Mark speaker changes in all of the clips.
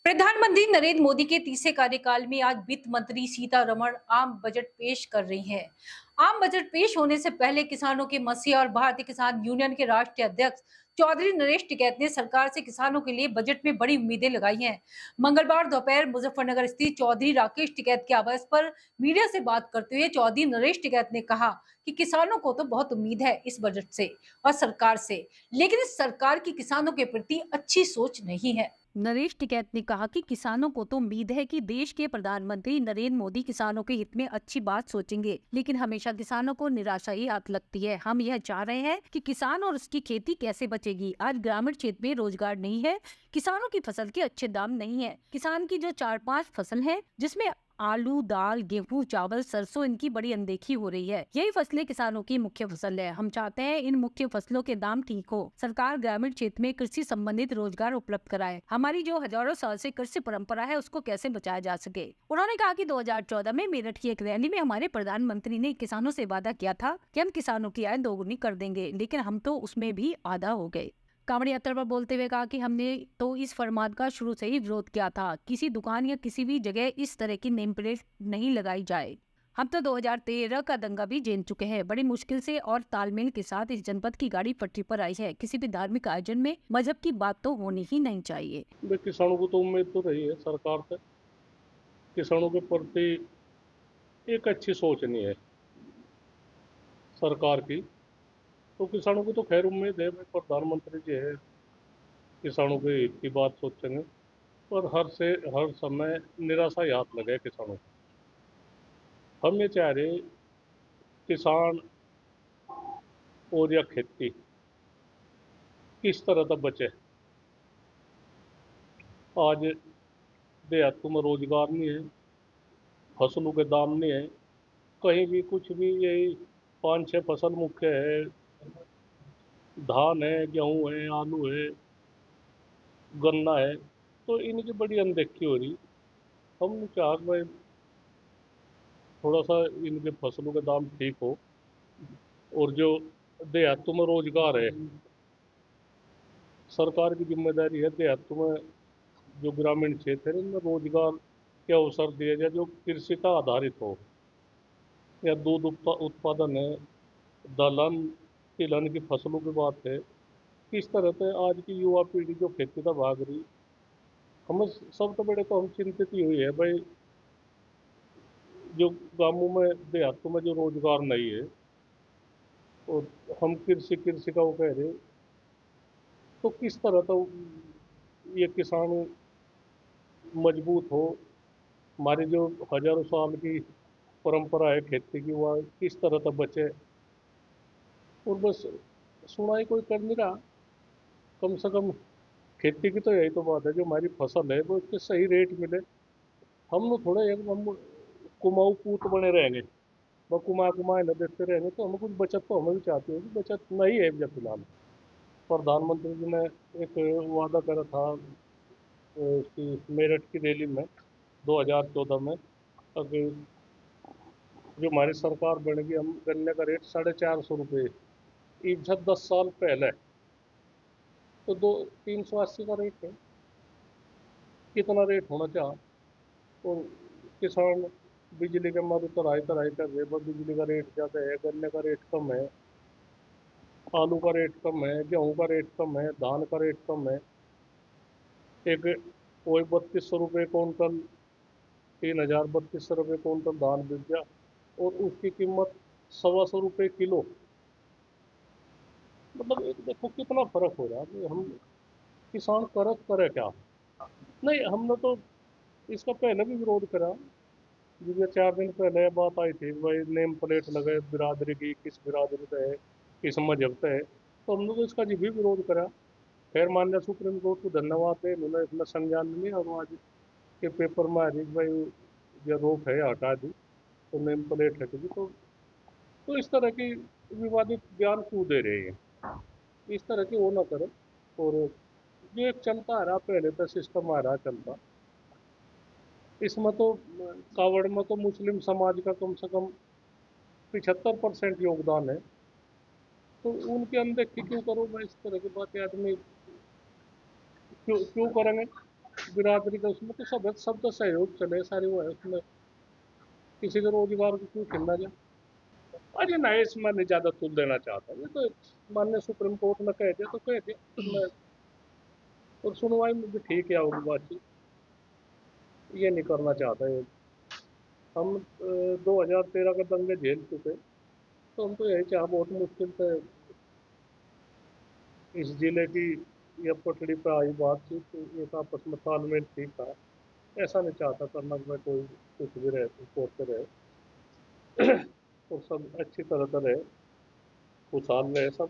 Speaker 1: प्रधानमंत्री नरेंद्र मोदी के तीसरे कार्यकाल में आज वित्त मंत्री सीतारमण आम बजट पेश कर रही हैं। आम बजट पेश होने से पहले किसानों के मसीहा और भारतीय किसान यूनियन के राष्ट्रीय अध्यक्ष चौधरी नरेश टिकैत ने सरकार से किसानों के लिए बजट में बड़ी उम्मीदें लगाई हैं। मंगलवार दोपहर मुजफ्फरनगर स्थित चौधरी राकेश टिकैत के आवास पर मीडिया से बात करते हुए चौधरी नरेश टिकैत ने कहा कि किसानों को तो बहुत उम्मीद है इस बजट से और सरकार से, लेकिन इस सरकार की किसानों के प्रति अच्छी सोच नहीं है।
Speaker 2: नरेश टिकैत ने कहा कि किसानों को तो उम्मीद है कि देश के प्रधानमंत्री नरेंद्र मोदी किसानों के हित में अच्छी बात सोचेंगे, लेकिन हमेशा किसानों को निराशा ही हाथ लगती है। हम यह चाह रहे हैं कि किसान और उसकी खेती कैसे बचेगी। आज ग्रामीण क्षेत्र में रोजगार नहीं है, किसानों की फसल के अच्छे दाम नहीं है। किसान की जो 4-5 फसल है, जिसमें आलू, दाल, गेहूं, चावल, सरसों, इनकी बड़ी अनदेखी हो रही है। यही फसलें किसानों की मुख्य फसल है। हम चाहते हैं इन मुख्य फसलों के दाम ठीक हो। सरकार ग्रामीण क्षेत्र में कृषि संबंधित रोजगार उपलब्ध कराए। हमारी जो हजारों साल से कृषि परंपरा है, उसको कैसे बचाया जा सके। उन्होंने कहा कि 2014 में मेरठ की एक रैली में हमारे प्रधानमंत्री ने किसानों से वादा किया था कि हम किसानों की आय दोगुनी कर देंगे, लेकिन हम तो उसमें भी आधा हो गए। कांवड़ यात्रा पर बोलते हुए कहा कि हमने तो इस फरमान का शुरू से ही विरोध किया था। किसी दुकान या किसी भी जगह इस तरह की नेम प्लेट नहीं लगाई जाए। हम तो 2013 का दंगा भी झेल चुके हैं। बड़ी मुश्किल से और तालमेल के साथ इस जनपद की गाड़ी पटरी पर आई है। किसी भी धार्मिक आयोजन में मजहब की बात तो होनी ही नहीं चाहिए।
Speaker 3: भाई किसानों को तो उम्मीद तो रही है सरकार से। किसानों के प्रति एक अच्छी सोच नहीं है सरकार की। तो किसानों को तो खैर उम्मीद है, भाई प्रधानमंत्री जी है, किसानों के हित की बात सोचेंगे। पर हर समय निराशा ही हाथ लगे किसानों को। हम ये चाह रहे, किसान और या खेती किस तरह तक बचे। आज देहातों में रोजगार नहीं है, फसलों के दाम नहीं है, कहीं भी कुछ भी, यही 5-6 फसल मुख्य है। धान है, गेहूं है, आलू है, गन्ना है। तो इनकी बड़ी अनदेखी हो रही। हम चाह भाई थोड़ा सा इनके फसलों के दाम ठीक हो, और जो देहातों में रोजगार है, सरकार की जिम्मेदारी है देहातों में जो ग्रामीण क्षेत्र है इनमें रोजगार के अवसर दिए जाए, जो कृषि का आधारित हो। या दूध उत्पादन है, दलहन तिलहन की फसलों की बात है। किस तरह से आज की युवा पीढ़ी जो खेती का भाग रही, हमें सब तो बड़े तो हम चिंतित ही हुई है भाई। जो गांवों में देहातों में जो रोजगार नहीं है, और हम कृषि कृषि का वो कह रहे, तो किस तरह तो ये किसान मजबूत हो। हमारी जो हजारों साल की परंपरा है खेती की, वह किस तरह तक बचे। और बस सुनाई कोई कर नहीं रहा। कम से कम खेती की तो यही तो बात है, जो हमारी फसल है वो उसके सही रेट मिले। हम लोग थोड़े हम कुमाऊ पूत बने रहेंगे, वह कुमा कुमाए न देते रहेंगे। तो हमें कुछ बचत तो हमें भी चाहती होगी, बचत नहीं है जब फिलहाल। प्रधानमंत्री जी ने एक वादा करा था कि मेरठ की रैली में 2014 में, अगर जो हमारी सरकार बनेगी हम गन्ने का रेट 450 रुपये, इज्जत 10 साल पहले तो 380 का रेट है। कितना रेट होना चाहिए। और किसान बिजली के मारे तराई तराई कर रहे, पर बिजली का रेट ज़्यादा है, गन्ने का रेट कम है, आलू का रेट कम है, गेहूं का रेट कम है, धान का रेट कम है। एक वही 3200 रुपये कुंटल, 3200 रुपये कुंटल धान बिक गया, और उसकी कीमत 125 रुपये किलो। मतलब एक देखो कितना फर्क हो रहा है। हम किसान करे क्या। नहीं, हमने तो इसका पहले भी विरोध करा। ये 4 दिन पहले बात आई थी भाई, नेम प्लेट लगे बिरादरी की, किस बिरादरी का है, किस मजहब का है। तो हमने तो इसका भी विरोध करा। खैर माननीय सुप्रीम कोर्ट को धन्यवाद है, उन्होंने इतना संज्ञान लिया और आज के पेपर में आ रही कि भाई ये रोक है हटा दी, तो नेम प्लेट हटेगी। तो इस तरह की विवादित बयान क्यों दे रहे हैं। इस तरह की वो ना करें। और जो एक चलता आ रहा पहले तो सिस्टम आ रहा चलता, इसमें तो कावड़ में तो मुस्लिम समाज का कम से कम 75% योगदान है। तो उनकी अनदेखी क्यों करो। मैं इस तरह की बातें आदमी क्यों क्यों करेंगे। बिरादरी का उसमें तो सब है, सब तो सहयोग चले सारे वो है उसमें, किसी के रोजगार को क्यों छीनना जाए। अरे नहीं, इसमें नहीं ज्यादा तुल देना चाहता, ये तो माननीय सुप्रीम कोर्ट ने कह दिया तो कह दिया उसमें, और सुनवाई में भी ठीक है होगी बातचीत, ये नहीं करना चाहता ये। हम 2013 का दंगे झेल चुके, तो हम तो यही चाह बहुत मुश्किल से इस जिले की या पटड़ी पर आई बातचीत, तो एक आपस में तालमेल ठीक था। ऐसा नहीं चाहता करना कि मैं कोई कुछ भी रहे तो होते रहे, और सब अच्छी तरह से रहे, खुशहाल रहे सब।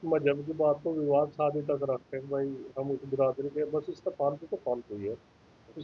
Speaker 3: मजहब की बात को विवाद शादी तक रखते हैं भाई, हम उस बिरादरी के, बस इसका फालतू तो फालतू ही है।